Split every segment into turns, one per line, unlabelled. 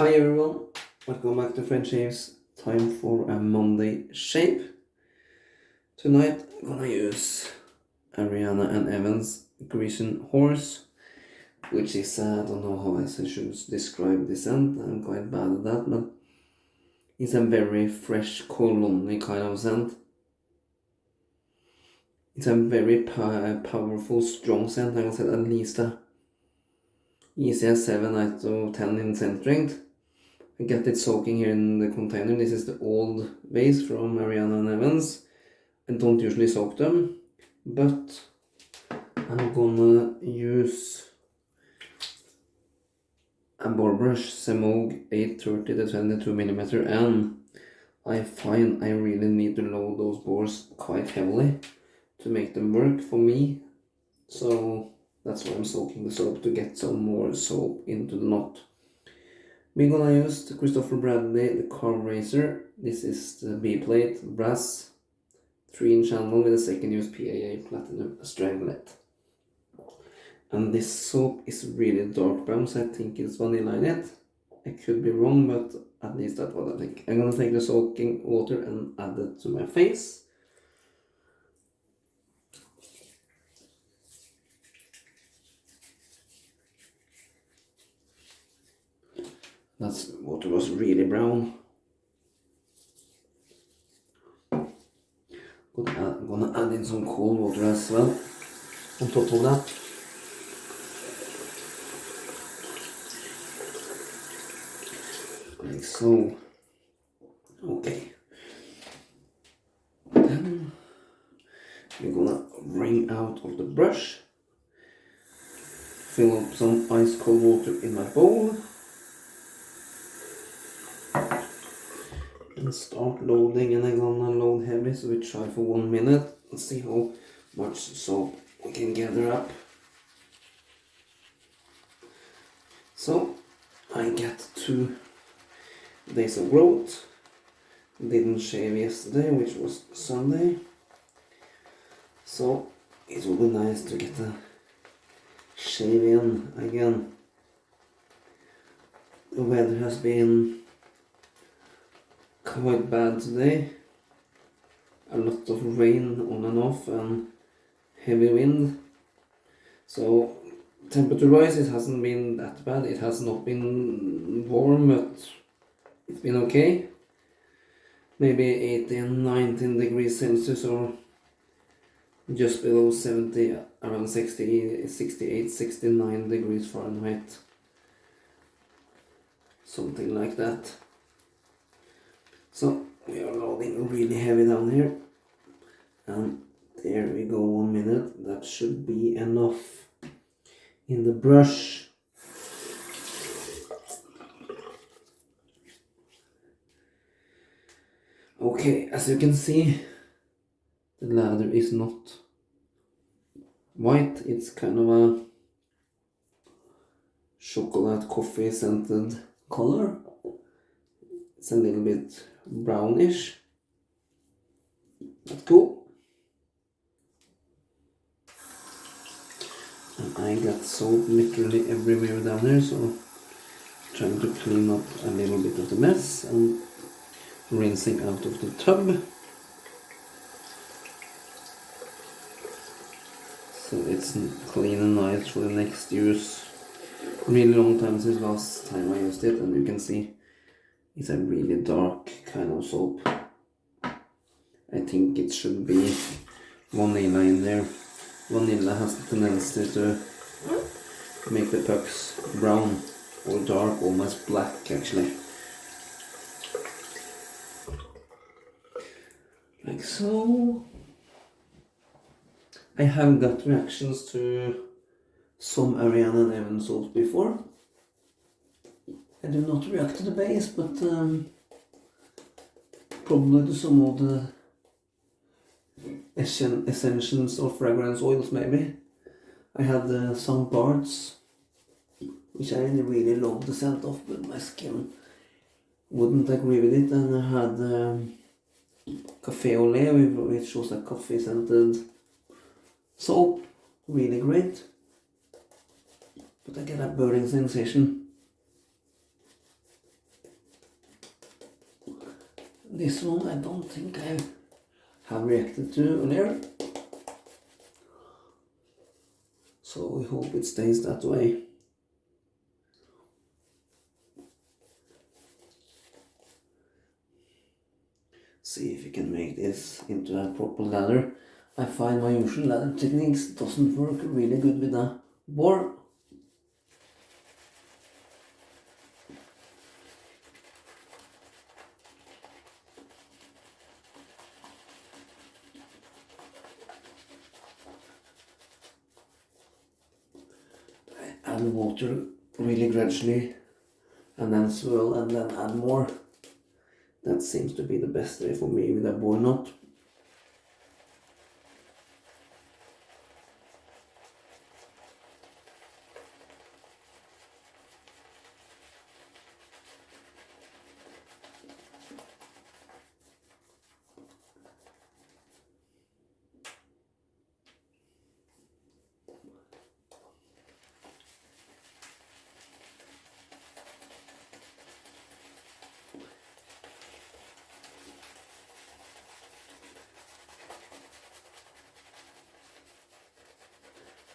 Hi everyone, welcome back to French Shaves. Time for a Monday shave. Tonight I'm gonna use Ariana and Evan's Grecian horse, which is, I don't know how I should describe this scent. I'm quite bad at that, but it's a very fresh, cologne kind of scent. It's a very powerful, strong scent. I would say at least a easy as 7 out of 10 in scent strength. I get it soaking here in the container. This is the old vase from Ariana and Evans. I don't usually soak them, but I'm gonna use a boar brush, Semogue 830 to 22mm, and I find I really need to load those boars quite heavily to make them work for me. So that's why I'm soaking the soap, to get some more soap into the knot. We're gonna use the Christopher Bradley, the Karve razor. This is the B-plate, brass, 3-inch handle with a second use PAA Platinum Strangelet. And this soap is really dark brown, so I think it's vanilla in it. I could be wrong, but at least that's what I think. I'm gonna take the soaking water and add it to my face. That water was really brown. I'm gonna add in some cold water as well on top of that. Like so. Okay. Then we're gonna wring out of the brush, fill up some ice cold water in my bowl, and start loading. And I'm gonna load heavy, so we try for 1 minute and see how much soap we can gather up. So I get 2 days of growth. Didn't shave yesterday, which was Sunday, so it will be nice to get a shave in again. The weather has been quite bad today. A lot of rain on and off and heavy wind. So temperature wise it hasn't been that bad. It has not been warm, but it's been okay. Maybe 18, 19 degrees Celsius, or just below 70, around 60, 68, 69 degrees Fahrenheit. Something like that. So we are loading really heavy down here, and there we go, 1 minute. That should be enough in the brush. Okay, as you can see, the lather is not white. It's kind of a chocolate coffee scented color. It's a little bit brownish. That's cool. And I got soap literally everywhere down there, so trying to clean up a little bit of the mess and rinsing out of the tub. So it's clean and nice for the next use. Really long time since last time I used it, and you can see it's a really dark kind of soap. I think it should be vanilla in there. Vanilla has the tendency to make the pucks brown or dark, almost black actually. Like so. I have got reactions to some Ariana and Evan soaps before. I do not react to the base, but probably to some of the essentials or fragrance oils maybe. I had some parts which I really loved the scent of, but my skin wouldn't agree with it, and I had Cafe au lait, which was a coffee scented soap, really great, but I get a burning sensation. this one I don't think I have reacted to earlier. So we hope it stays that way. See if we can make this into a proper ladder. I find my usual ladder techniques doesn't work really good with a boar. I add water really gradually and then swirl and then add more. That seems to be the best way for me with a boar knot.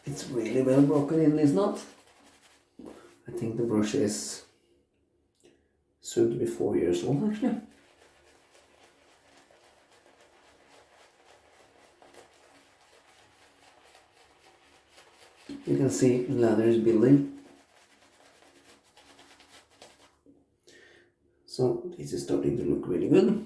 It's really well broken in this knot. I think the brush is soon to be 4 years old actually. You can see the ladder is building. So this is starting to look really good.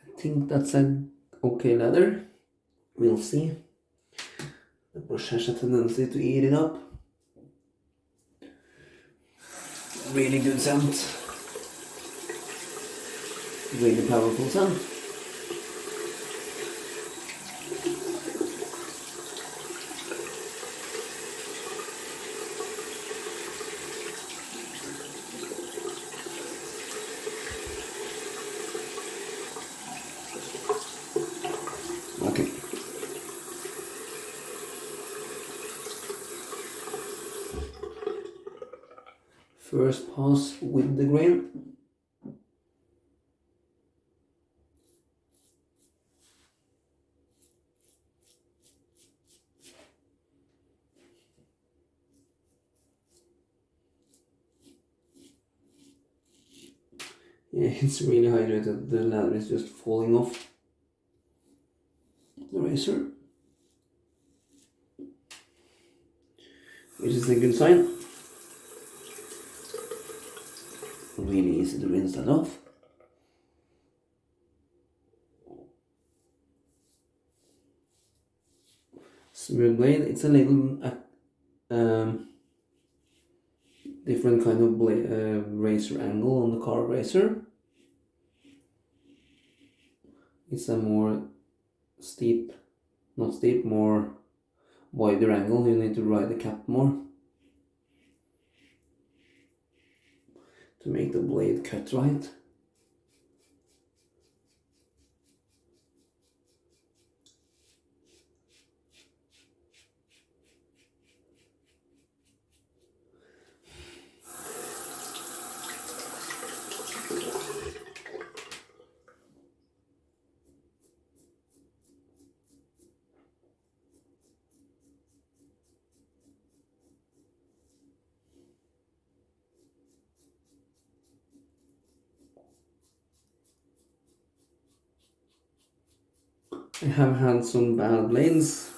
I think that's an okay ladder. We'll see. The brush has a tendency to eat it up. Really good scent. Really powerful scent. Okay. First pass with the grain. Yeah, it's really hydrated. The ladder is just falling off the razor, which is a good sign. Really easy to rinse that off. Smooth blade. It's a little different kind of blade, razor angle on the Karve razor. It's a more steep, not steep, more wider angle. You need to ride the cap more to make the blade cut right. I have had some bad blades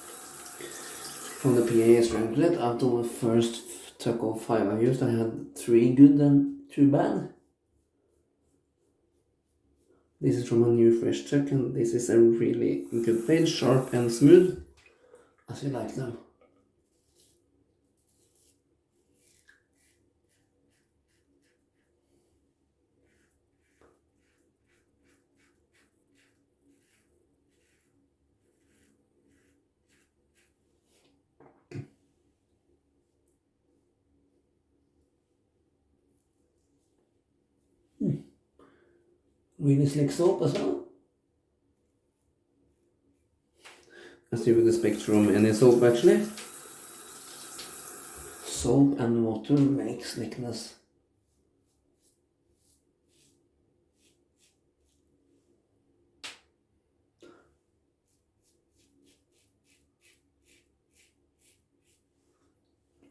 from the PA Strangelet. Out of the first tuck of 5 I used, I had 3 good and 2 bad. This is from a new fresh tuck, and this is a really good blade, sharp and smooth, as you like them. really slick soap as well. As you would expect from any soap actually. Soap and water make slickness.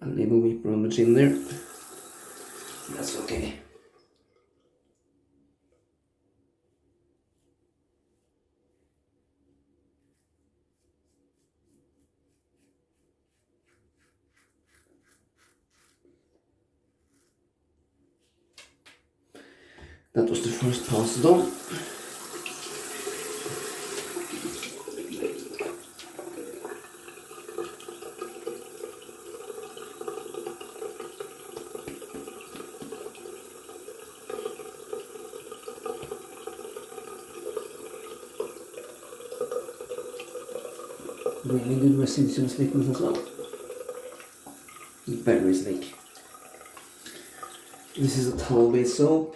A little whipper on the chin there. That's okay. That was the first pass done. Really good residual slickness as well. Very slick. This is a towel-based soap,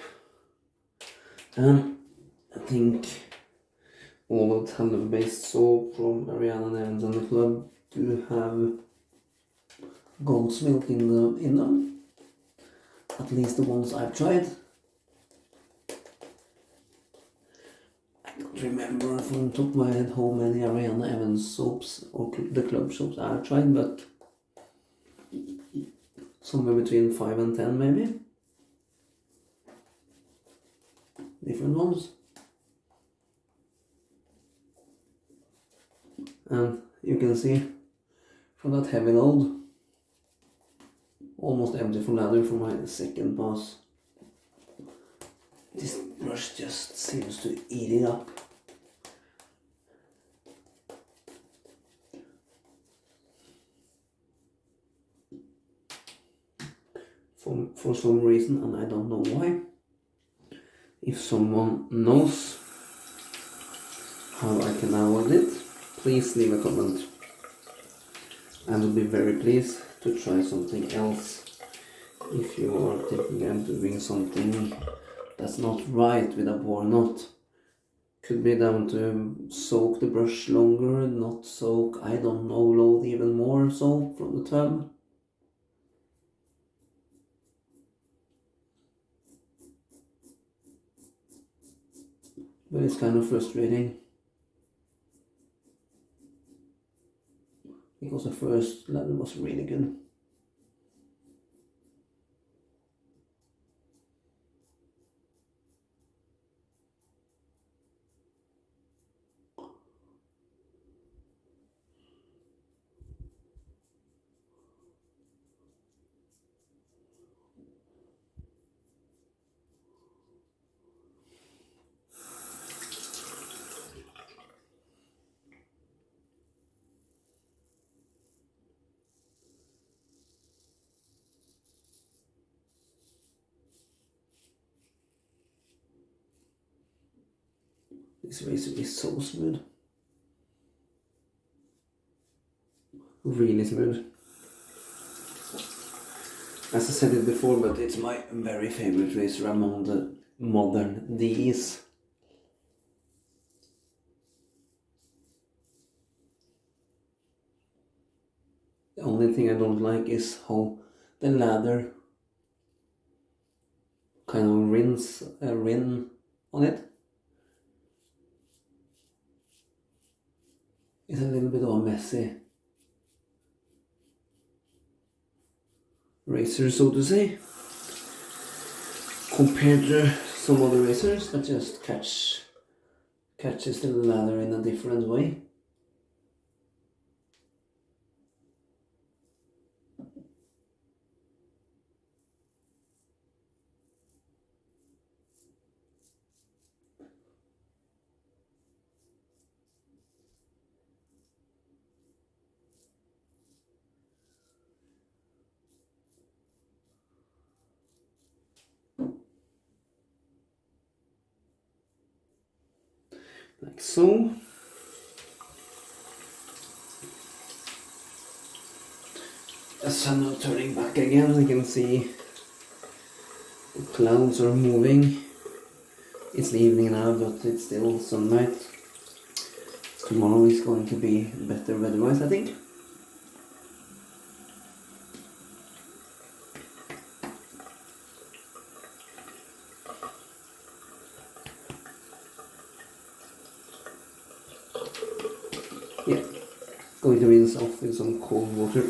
and I think all of tallow-based soap from Ariana and the club do have goat's milk in them. At least the ones I've tried. I don't remember from the top of my head how many Ariana Evans soaps or the club soaps I've tried, but somewhere between 5 and 10 maybe. Different ones. And you can see from that heavy load, almost empty for lather for my second pass. This brush just seems to eat it up. For some reason, and I don't know why. If someone knows how I can avoid it, please leave a comment. I will be very pleased to try something else. If you are thinking I'm doing something that's not right with a boar knot, could be down to soak the brush longer, not soak, I don't know, load even more soap from the tub. But it's kind of frustrating, because the first lather was really good. This razor is so smooth. Really smooth. As I said it before, but it's my very favorite razor among the modern DEs. The only thing I don't like is how the lather kind of rin on it. It's a little bit of a messy razor, so to say, compared to some other razors that just catches the lather in a different way. Like so. As I'm now turning back again, you can see the clouds are moving It's the evening now, but it's still sunlight. Tomorrow is going to be better weather-wise, I think. Yeah, going to rinse off with some cold water.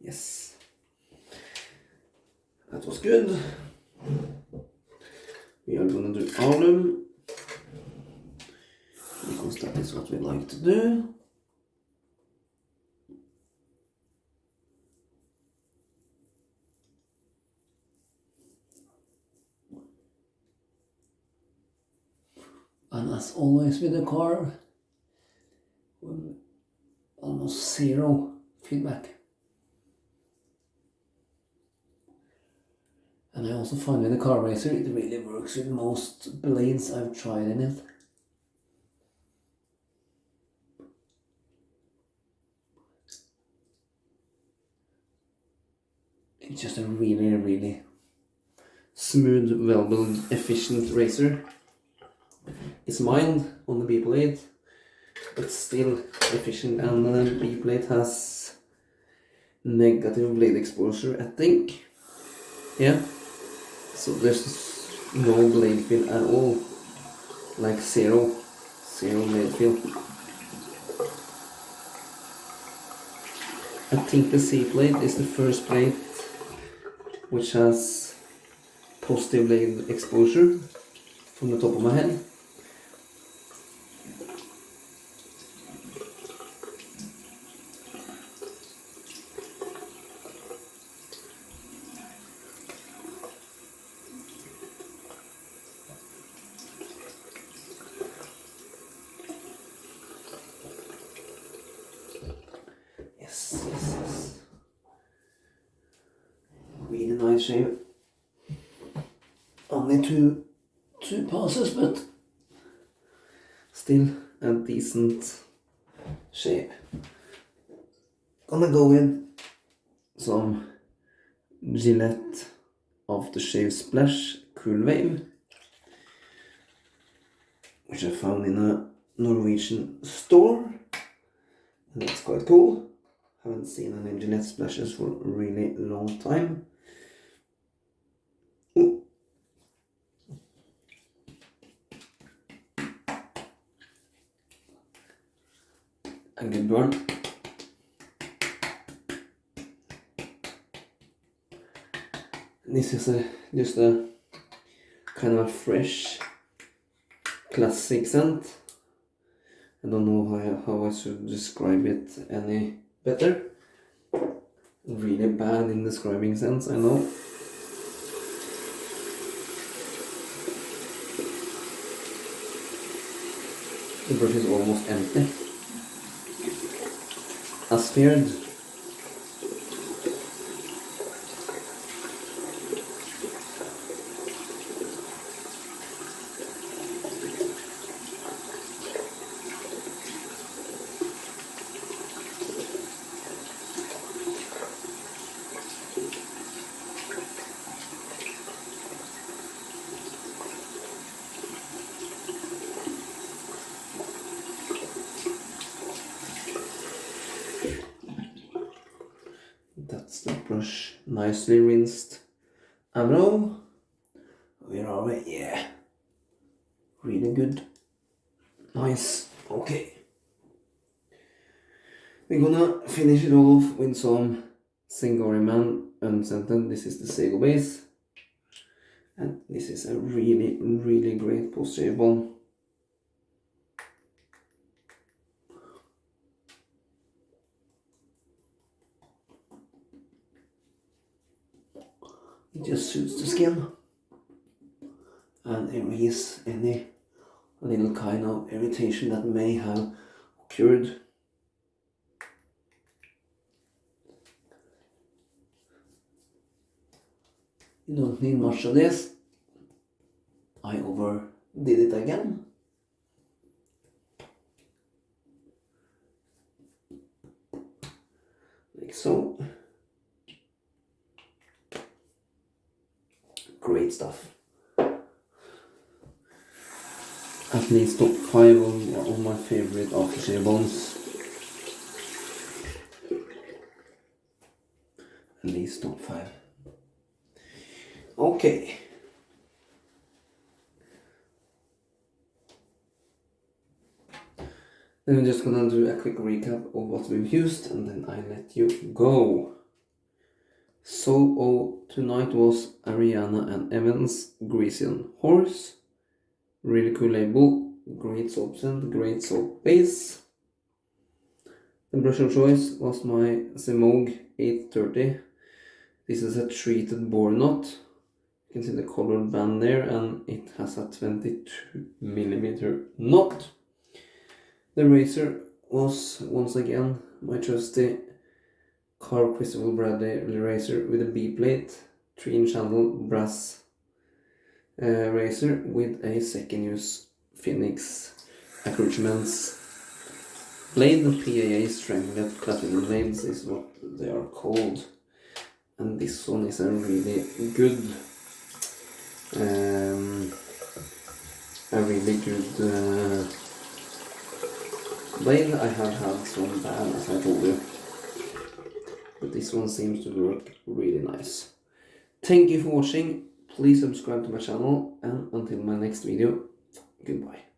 Yes, that was good. We are gonna do almond because that is what we like to do. And as always with the Karve, almost zero feedback. And I also find with the Karve razor it really works with most blades I've tried in it. It's just a really smooth, well-built, efficient razor. It's mined on the B blade, but still efficient, and the B blade has negative blade exposure, I think. Yeah, so there's no blade feel at all, like zero blade feel. I think the C blade is the first blade which has positive blade exposure from the top of my head. Yes. Really nice shave. Only two passes, but still a decent shave. Gonna go with some Gillette Aftershave Splash Coolwave, which I found in a Norwegian store, and that's quite cool. Haven't seen any Gillette splashes for a really long time. Ooh. A good burn. This is just a kind of a fresh, classic scent. I don't know how I should describe it any better. Really bad in describing scents, I know. The brush is almost empty. As feared. That's the brush, nicely rinsed. Ammo. Where are we? Yeah. Really good. Nice. Okay. We're gonna finish it off with some Zingari Man Unscented. This is the Semogue base. And this is a really, really great post-shave balm. It just suits the skin and erases any little kind of irritation that may have occurred. You don't need much of this. I overdid it again. Like so. Great stuff. At least top 5 of my favorite aftershave balms. At least top 5. Okay. Then we're just gonna do a quick recap of what we've used and then I let you go. So tonight was Ariana and Evans Grecian Horse. Really cool label, great soap scent, great soap base. The brush of choice was my Semogue 830. This is a treated boar knot. You can see the colored band there and it has a 22mm knot. The razor was once again my trusty Karve CB Bradley razor with a B-plate, 3-inch handle brass razor with a second use Phoenix accoutrements blade. The PAA Strangelet platinum blades is what they are called, and this one is a really good blade. I have had some bad, as I told you, but this one seems to work really nice. Thank you for watching. Please subscribe to my channel, and until my next video, goodbye.